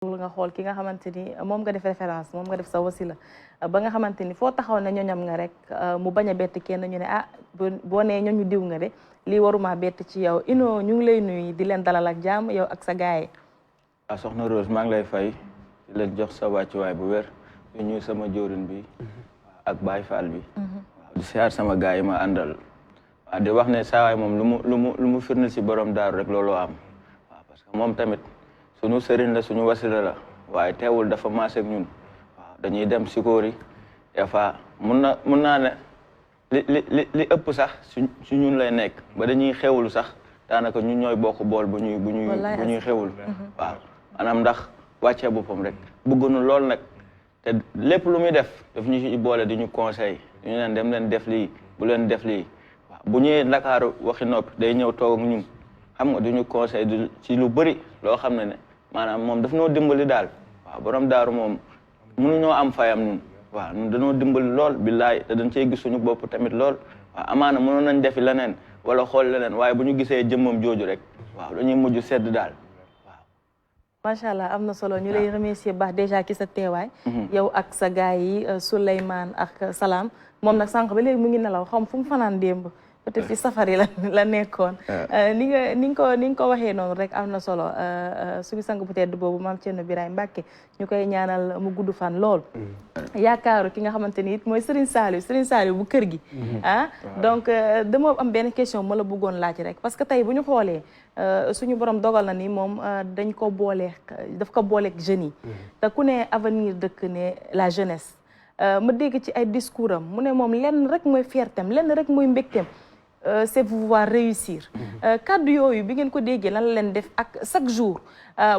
nga xool ki nga xamante ni moom nga def référence moom nga def sa wasila ba nga xamante ni foo taxaw ne ñoñam nga rek mu bañ a bett kenn ñu ne ah boo nee ñoñu diw nga de lii waruma bett ci yow Ino ñu ngi lay nuyu di leen dalal ak jàmm yow ak sa gaay waaw soxna Rose maa ngi lay fay di leen jox sa wàccuwaay bu wér di nuyu sama joorin bi ak Baye Fall bi waaw di siyaar sama gaay yi ma àndal waaw di wax ne saawaay moom lu mu firnde si borom daaru rek looloo am waaw parce que moom tamit suñu sëriñ la suñu wasila la waaye teewul dafa maase ak ñun waaw dañuy dem sikóori des fois mun naa ne li ëpp sax su ñun lay nekk ba dañuy xewlu sax daanaka ñun ñooy bokk bool bu ñuy xewlu waaw maanaam ndax wàccee boppam rek bëggunu lool nag te lépp lu muy def daf ñu ci boole di ñu conseil ñu leen dem leen def lii bu leen def lii waaw bu ñëwee Ndakaaru waxi noppi day ñëw toog ak ñun xam nga du ñu conseil ci lu bëri loo xam ne maanaam moom daf noo dimbali daal waaw borom daaru moom mënuñoo am fayam ñun waaw ñun dañoo dimbali lool billaay te dañ cey gis suñu bopp tamit lool waaw amaana mënoon nañ defi leneen wala xool leneen waaye bu ñu gisee jëmmam jooju rek waaw dañuy mujj sedd daal waaw. macha allah am na solo ñu lay remercier baax déjà ci sa teewaay. yow ak sa gars yi Souleymane ak Salam moom nag sànq ba léegi mu ngi nelaw xam fu mu fanaan démb. peut-être ci safari la nekkoon ni nga ko waxee noonu rek am na solo suñu sang bu tedd boobu maam Thierno Birahim Mbacke ñu koy ñaanal mu gudd fan lool yaakaaru ki nga xamante ni it mooy Serigne Saliou bu kër gi donc dama am benn question ma la bëggoon laaj rek parce que tey bu ñu xoolee suñu borom dogal na ni moom daf ko booleeg jeunes yi te ku ne avenir dëkk ne la jeunesse ma dégg ci ay discours am mu ne moom lenn rek mooy fiertem lenn rek mooy mbégteem c'est pouvoir réussir kaddu yooyu bi ngeen ko déggee lan la leen def ak chaque jour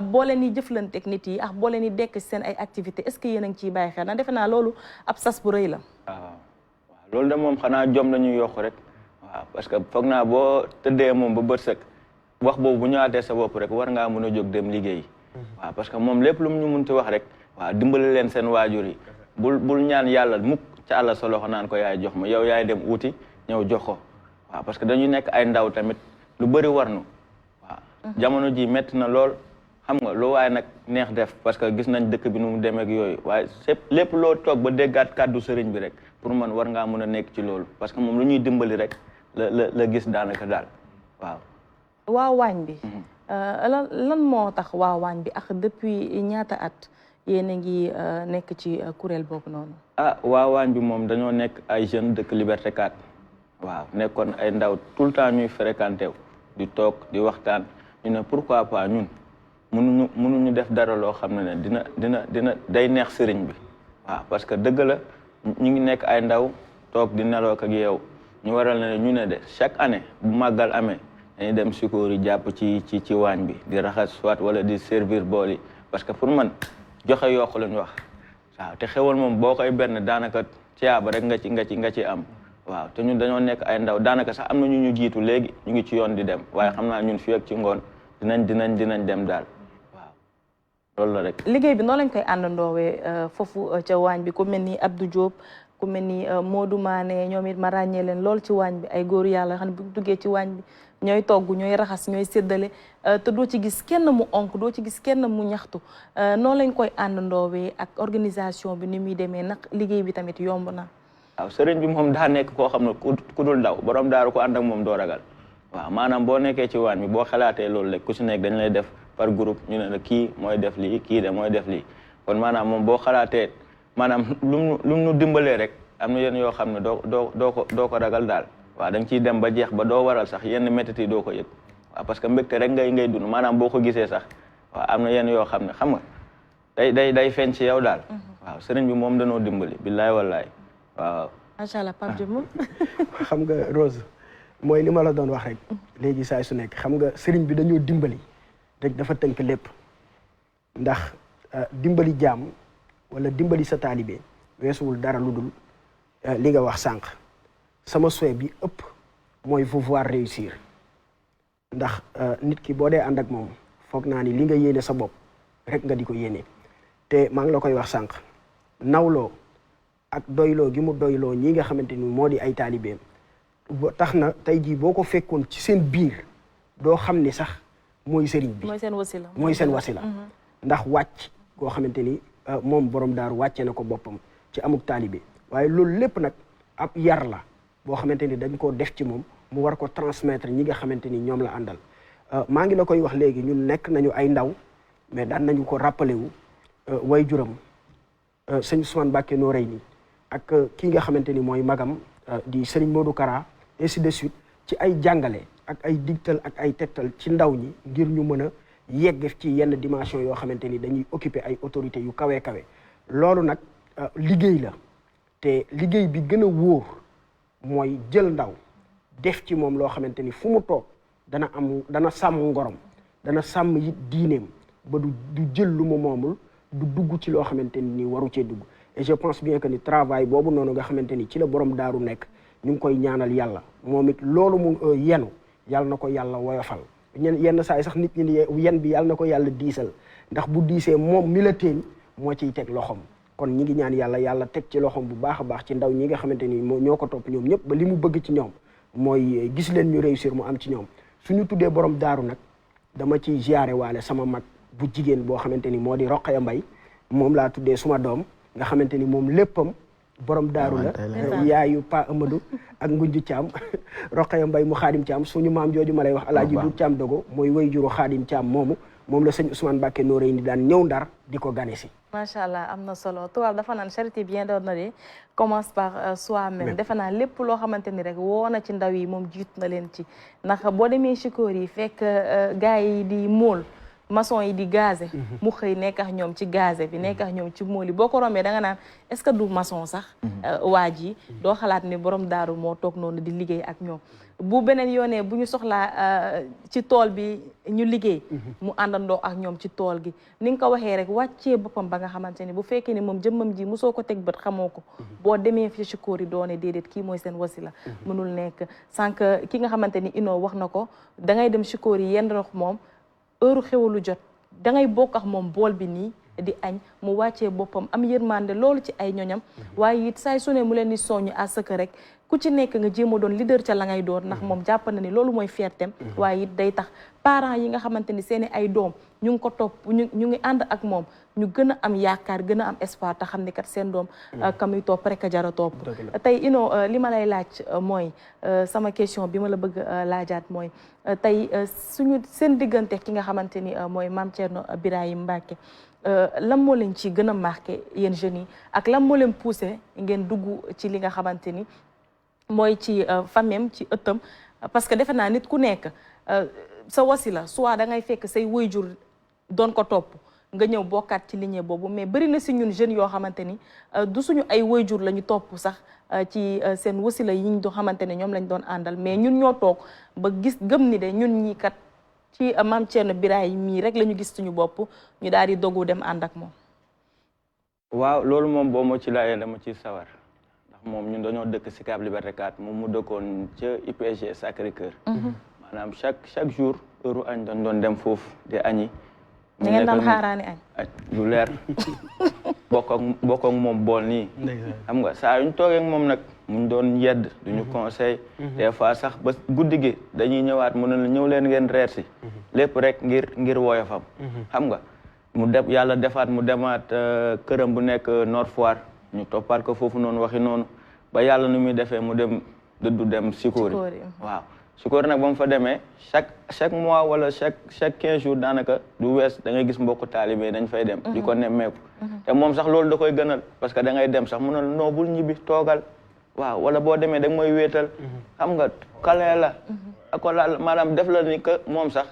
boo leen di jëflanteeg nit yi ak boo leen di dekk seen ay activités est-ce que yéen a ngi ciy bàyyi xel na defe naa loolu ab sas bu rëy la waaw loolu de moom xanaa jom la ñuy yokk rek waaw parce que foog naa boo tëddee moom ba bët sëkk wax boobu bu ñëwaatee sa bopp rek war ngaa mën a jóg dem liggéey waaw parce que moom lépp lu mu ñu munti wax rek waaw dimbali leen seen waajur yi bul ñaan yàlla mukk ca àlla sa loxo naan ko yaay jox ma yow yaay dem uuti ñëw jox ko waaw parce que dañu nekk ay ndaw tamit lu bëri war nu waaw jamono ji métti na lool xam nga lu waaye nag neex def parce que gis nañ dëkk bi nu mu demee ak yooyu waaye lépp loo toog ba déggaat kàddu sëriñ bi rek pour man war ngaa mën a nekk ci loolu parce que moom lu ñuy dimbali rek la gis daanaka daal waaw waa waañ bi lan moo tax waa waañ bi ak depuis ñaata at yéen a ngi nekk ci kuréel boobu noonu waa waañ bi moom dañoo nekk ay jeunes dëkk Liberté 4 waaw nekkoon ay ndaw tout le temps ñuy fréquenté wu di toog di waxtaan ñu ne pourquoi pas ñun mënuñu def dara loo xam ne dina day neex sëriñ bi waaw parce que dëgg la ñu ngi nekk ay ndaw toog di neloo ak yow ñu waral ne ñu ne de chaque année bu màggal amee dañuy dem sikóor yi jàpp ci waañ bi di raxas soit wala di servir bool yi parce que pour man joxe yokk lañu wax waaw te xewal moom boo koy benn daanaka ciyaaba rek nga ci am waaw te ñun dañoo nekk ay ndaw daanaka sax am na ñu jiitu léegi ñu ngi ci yoon di dem waaye xam naa ñun fii ak ci ngoon dinañ dem daal waaw loolu la rek. liggéey bi noonu lañ koy àndandoowee foofu ca waañ bi ku mel ni Abdou Diop ku mel ni Modou Mané ñoom it ma ràññee leen lool ci waañ bi ay góor yàlla xam ne bu duggee ci waañ bi ñooy togg ñooy raxas ñooy séddale te doo ci gis kenn mu onk doo ci gis kenn mu ñaxtu noonu lañ koy àndandoowee ak organisation bi ni muy demee nag liggéey bi tamit yomb na. waaw sëriñ bi moom daa nekk koo xam ne ku dul daw borom daaru ko ànd ak moom doo ragal waaw maanaam boo nekkee ci waañ bi boo xalaatee loolu rek ku si nekk dañ lay def par groupe ñu ne la kii mooy def lii kii de mooy def lii kon maanaam moom boo xalaatee maanaam lu mu dimbalee rek am na yenn yoo xam ne doo ko ragal daal waaw da nga ciy dem ba jeex ba doo waral sax yenn métit yi doo ko yëg waaw parce que mbégte rek ngay dund maanaam boo ko gisee sax waaw am na yenn yoo xam ne xam nga day feeñ ci yow daal waaw sëriñ bi moom danoo dimbali billaay wallaay waaw macha allah Pape Diop moom xam nga Rose mooy li ma la doon wax rek léegi saa su nekk xam nga sëriñ bi dañoo dimbali rek dafa tënk lépp ndax dimbali jaam wala dimbali sa taalibe weesuwul dara lu dul li nga wax sànq sama souhait bi ëpp mooy pouvoir réussir ndax nit ki boo dee ànd ak moom foog naa ni li nga yéene sa bopp rek nga di ko yéene te maa ngi la koy wax sànq nawloo ak doyloo gi mu doyloo ñi nga xamante ni moo di ay taalibeem tax na tey jii boo ko fekkoon ci seen biir doo xam ni sax mooy sëriñ bi mooy seen wasila mooy seen wasila ndax wàcc koo xamante ni moom borom daaru wàcce na ko boppam ci amuk taalibe waaye loolu lépp nag ab yar la boo xamante ni dañ koo def ci moom mu war ko transmettre ñi nga xamante ni ñoom la àndal maa ngi la koy wax léegi ñun nekk nañu ay ndaw mais daan nañu ko rappelé wu way juram sëñ Ousmane Mbacké Noreyni ak kii nga xamante ni mooy magam di Serigne Modou Kara ainsi de suite ci ay jàngale ak ay digtal ak ay tegtal ci ndaw ñi ngir ñu mën a yegg ci yenn dimension yoo xamante ni dañuy occuper ay autorités yu kawe kawe loolu nag liggéey la te liggéey bi gën a wóor mooy jël ndaw def ci moom loo xamante ni fu mu toog dana sàmm ngorom dana sàmm it diineem ba du jël lu mu moomul du dugg ci loo xamante ni waru cee dugg et je pense bien que ni travail boobu noonu nga xamante ni ci la borom daaru nekk ñu ngi koy ñaanal yàlla moom it loolu mu yenu yàlla na ko yàlla woyofal yenn saa yi sax nit ñi ni yen bi yàlla na ko yàlla diisal ndax bu diisee moom mi la teen moo ciy teg loxom kon ñi ngi ñaan yàlla teg ci loxom bu baax a baax ci ndaw ñi nga xamante ni ñoo ko topp ñoom ñëpp ba li mu bëgg ci ñoom mooy gis leen ñu réussir mu am ci ñoom suñu tuddee borom daaru nag dama ciy ziare waale sama mag bu jigéen boo xamante ni moo di Roqaya Mbay moom laa tuddee suma doom nga xamante ni moom léppam borom daaru la yaayu Pa Amadou ak Ngunju Caam Roqaya Mbay mu Xaadim Caam suñu maam jooju ma lay wax alaaji du Caam dogo mooy way juru Xaadim Caam moom la sëñ Ousmane Mbacké Noreyni daan ñëw Ndar di ko gane si macha allah am na solo tubaab dafa naan charité bien ordonnée commence par soi-même defe naa lépp loo xamante ni rek woo na ci ndaw yi moom jiitu na leen ci ndax boo demee Chikor yi fekk gars yi di móol maçon yi di gazé mu xëy nekk ak ñoom ci gazé bi nekk ak ñoom ci móol yi boo ko rombee da nga naan est-ce que du maçon sax waa ji doo xalaat ni borom daaru moo toog noonu di liggéey ak ñoom bu beneen yoonee bu ñu soxlaa ci tool bi ñu liggéey mu àndandoo ak ñoom ci tool gi ni nga ko waxee rek wàccee boppam ba nga xamante ni bu fekkee ni moom jëmmam ji mosoo ko teg bët xamoo ko boo demee fi ci kóor yi doone déedéet kii mooy seen wasila mënul nekk sànq ki nga xamante ni Ino wax na ko da ngay dem ci kóor yi yenn rox moom heure xewalu jot da ngay bokk ak moom bool bi nii di añ mu wàccee boppam am yërmande loolu ci ay ñoñam waaye it saay su ne mu leen di soññ à ce que rek ku ci nekk nga jéem a doon leader ca la ngay doon ndax moom jàpp na ni loolu mooy fiertem waaye it day tax parents yi nga xamante ni seeni ay doom ñu ngi ko topp ñu ngi ànd ak moom ñu gën a am yaakaar gën a am espoir te xam ni kat seen doom kamuy topp rek a jara topp tey Ino li ma lay laaj mooy sama question bi ma la bëgg laajaat mooy tey seen diggante ki nga xamante ni mooy Mame Thierno Birahim Mbacké lan moo leen ci gën a marqué yéen jeunes yi ak lan moo leen poussé ngeen dugg ci li nga xamante ni mooy ci famem ci ëttam parce que defe naa nit ku nekk sa wasila soit da ngay fekk say waajur doon ko topp nga ñëw bokkaat ci lignée boobu mais bëri na si ñun jeunes yoo xamante ni du suñu ay waajur la ñu topp sax ci seen wasila yi ñu do xamante ne ñoom lañ doon àndal mais ñun ñoo toog ba gis gëm ni de ñun ñii kat ci Mame Thierno Birahim mii rek la ñu gis suñu bopp ñu daal di dogu dem ànd ak moom. waaw loolu moom boo ma ci laajee dama ci sawar ndax moom ñun dañoo dëkk Sicap Liberté 4 moom mu dëkkoon ca IPG Sacré-Cœur. maanaam chaque jour heure añ doon dem foofu di añi. ñu ngeen daan xaaraani añ. lu leer bokk ak moom bool nii. xam nga saa yu ñu toogee ak moom nag mu doon yedd duñu conseil des fois sax ba guddi gi dañuy ñëwaat mu ne la ñëw leen ngeen reer si lépp rek ngir woyofam xam nga mu def yàlla defaat mu demaat këram bu nekk Nord Foire ñu toppaat ko foofu noonu waxi noonu ba yàlla nu muy defee mu dem dëddu dem Sikori waaw Sikori nag ba mu fa demee chaque mois wala chaque 15 jours daanaka du wees da ngay gis mbokku taalibe dañ fay dem di ko nemmeeku te moom sax loolu da koy gënal parce que da ngay dem sax mu ne la noo bul ñibbi toogal waaw wala boo demee da nga mooy wéetal xam nga kalee la ako la maanaam def la ni que moom sax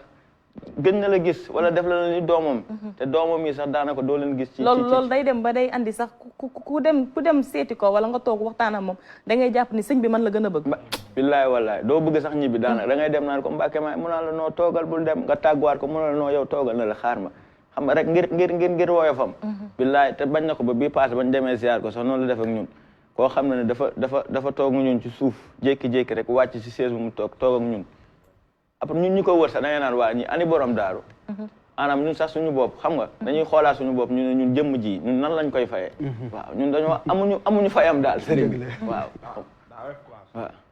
gën na la gis wala def la ni doomam te doomam yi sax daanaka doo leen gis ci loolu day dem ba day andi sax ku dem seeti ko wala nga toog waxtaan ak moom da ngay jàpp ni sëñ bi man la gën a bëgg billaay wallaay doo bëgg sax ñibbi daanaka da ngay dem naan ko Mbàkke ma mu naa la noo toogal bul dem nga tàgguwaat ko mu naa la noo yow toogal na la xaar ma xam nga rek ngir woyofam billaay te bañ na ko ba bii passé bañ demee ziar ko sax noonu la def ak ñun koo xam ne dafa toog ñun ci suuf jékki-jékki rek wàcc ci siège bu mu toog ak ñun après ñun ñu ko wër sax da ngay naan waa ñi ani borom daaru maanaam ñun sax suñu bopp xam nga dañuy xoolaat suñu bopp ñu ne ñun jëmm ji ñun nan lañ koy fayee waaw ñun dañoo amuñu fayam daal sëriñ bi waaw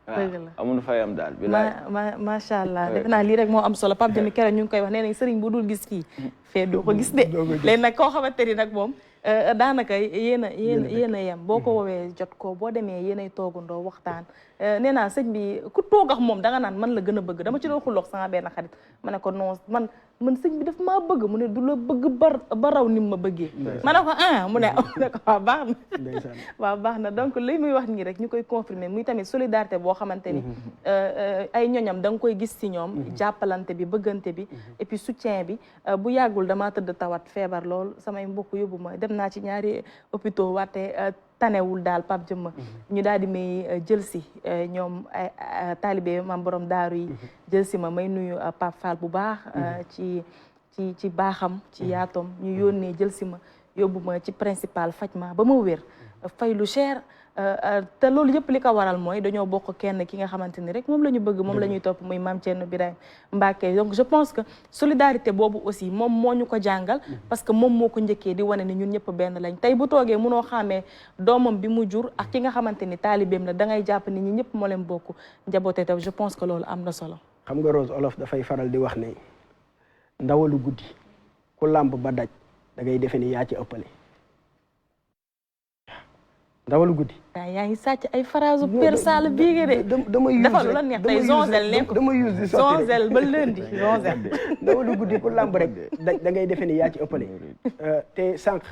amul fayam daal macha allah defe naa lii rek moo am solo Pape Djiby keroog ñu ngi koy wax nee nañ sëriñ bu dul gis fii fee doo ko gis de léegi nag koo xamante ni nag moom daanaka yéen a yem boo ko woowee jot ko boo demee yéenay toogandoo waxtaan nee naa sëñ bi ku toog ak moom danga naan man la gën a bëgg dama ci doon xulloog sama benn xarit ma ne ko non man sëñ bi daf maa bëgg mu ne du la bëgg ba raw ni ma bëggee ma ne ko mu ne ko waaw baax na waaw baax na donc li muy wax nii rek ñu koy confirmer muy tamit solidarité boo xamante ni ay ñoñam da nga koy gis ci ñoom jàppalante bi bëggante bi et puis soutien bi bu yàggul damaa tëdd tawat feebar lool samay mbokk yóbbu ma dem naa ci ñaari hôpitaux waate tanewul daal Pape Djiby ñu daal di may jël si ñoom ay taalibe maam borom daaru yi jël si ma may nuyu Pape Fall bu baax ci baaxam ci yaatom ñu yónnee jël si ma yóbbu ma ci principal faj ma ba ma wér fay lu cher te loolu yëpp li ko waral mooy dañoo bokk kenn ki nga xamante ni rek moom la ñu bëgg moom la ñuy topp muy Mame Thierno Birahim Mbacké donc je pense que solidarité boobu aussi moom moo ñu ko jàngal parce que moom moo ko njëkkee di wane ni ñun ñëpp benn lañ tey bu toogee mënoo xàmmee doomam bi mu jur ak ki nga xamante ni taalibeem la da ngay jàpp ni ñi ñëpp moo leen bokk njaboote taw je pense que loolu am na solo. xam nga Rose olof dafay faral di wax ne ndawalu guddi ku làmb ba daj da ngay defe ni yaa ci ëppale ndawalu guddi. yaa ngi sàcc ay phrase per sall bii nga de. dama use dafa lu la neex tey zonzel nekk dama use di sotti zonzel ba lundi zonzel. ndawalu guddi ku làmb rek da ngay defe ni yaa ci ëppale. te sànq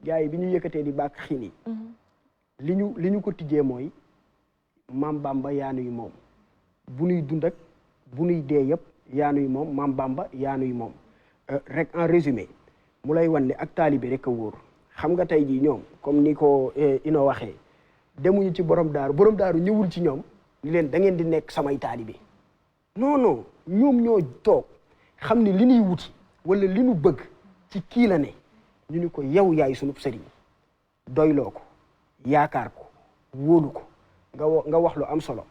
gars yi bi ñu yëkkatee di bàkk xiin yi. li ñu ko tijjee mooy Maam Bamba yaanuy moom bu nuy dund ak bu nuy dee yëpp yaanuy moom Maam Bamba yaanuy moom rek en résumé mu lay wan ne ak taalibe rek a wóor. xam nga tey jii ñoom comme ni ko ino waxee demuñu ci borom daaru ñëwul ci ñoom ni leen da ngeen di nekk samay taalibe non ñoom ñoo toog xam ni li ñuy wuti wala li ñu bëgg ci kii la ne ñu ni ko yow yaay sunub sëriñ doyloo ko yaakaar ko wóolu ko nga wax lu am solo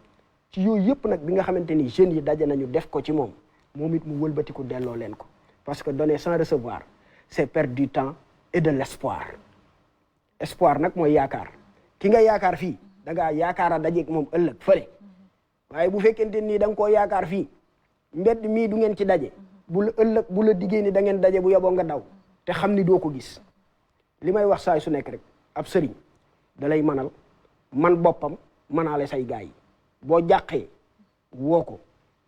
ci yooyu yëpp nag bi nga xamante ni jeunes yi daje nañu def ko ci moom it mu wëlbatiku delloo leen ko parce que donner sans recevoir c'est perdre du temps et de l'espoir nag mooy yaakaar ki nga yaakaar fii da ngaa yaakaar a dajeeg moom ëllëg fële waaye bu fekkente nii da nga koo yaakaar fii mbedd mii du ngeen ci daje bu la ëllëg bu la diggee ni da ngeen daje bu yeboo nga daw te xam ni doo ko gis li may wax saay su nekk rek ab sëriñ da lay manal man boppam manaale say gaay yi boo jàqee woo ko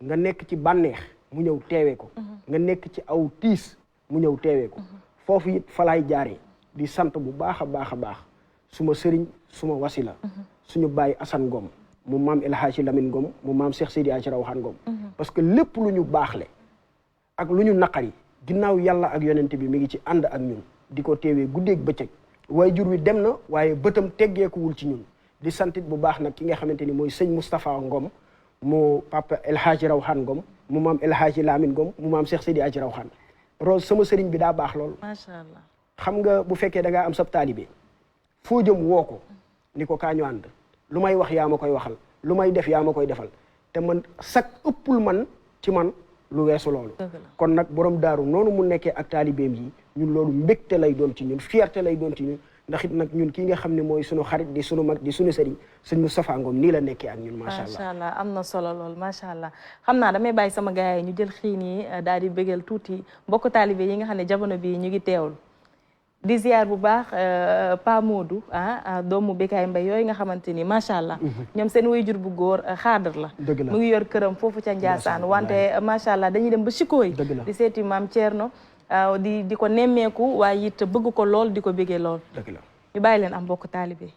nga nekk ci bànneex mu ñëw teewee ko nga nekk ci aw tiis mu ñëw teewee ko foofu it falaay jaaree di sant bu baax a baax suma sëriñ suma wasila suñu bàyyi Assane Ngom mu maam El Hadji Lamine Ngom mu maam Cheikh Sidi Aji Rawhan Ngom parce que lépp lu ñu baaxle ak lu ñu naqari ginnaaw yàlla ak yonent bi mi ngi ci ànd ak ñun di ko teewee guddeeg bëccëg waaye jur wi dem na waaye bëtam teggeekuwul ci ñun di santit bu baax nag ki nga xamante ni mooy sëñ Moustapha Ngom mu papa El Hadji Rawhan Ngom mu maam El Hadji Lamine Ngom mu maam Cheikh Sidi Aji Rawhan Rose sama sëriñ bi daa baax lool. macha allah xam nga bu fekkee da ngaa am sab taalibe foo jëm woo ko ni ko kaa ñu ànd lu may wax yaa ma koy waxal lu may def yaa ma koy defal te man sak ëppul man ci man lu weesu loolu. kon nag borom daaru noonu mu nekkee ak taalibeem yi ñun loolu mbégte lay doon ci ñun fierté lay doon ci ñun ndax it nag ñun kii nga xam ne mooy sunu xarit di sunu mag di sunu sëriñ sëñ Moustapha Ngom nii la nekkee ak ñun. macha allah am na solo lool macha allah xam naa damay bàyyi sama gars yi ñu jël xiin yi daal di bégal tuuti mbokk taalibe yi nga xam ne jamono bii ñu ngi teewul di ziar bu baax Pa Modou doomu Bekaay Mbay yooyu nga xamante ni macha allah ñoom seen waajur bu góor xaadar la mu ngi yor këram foofu ca Njaasaan wante macha allah dañuy dem ba Chikoy di seeti maam Thierno di ko nemmeeku waaye it bëgg ko lool di ko bégee lool ñu bàyyi leen am mbokk taalibe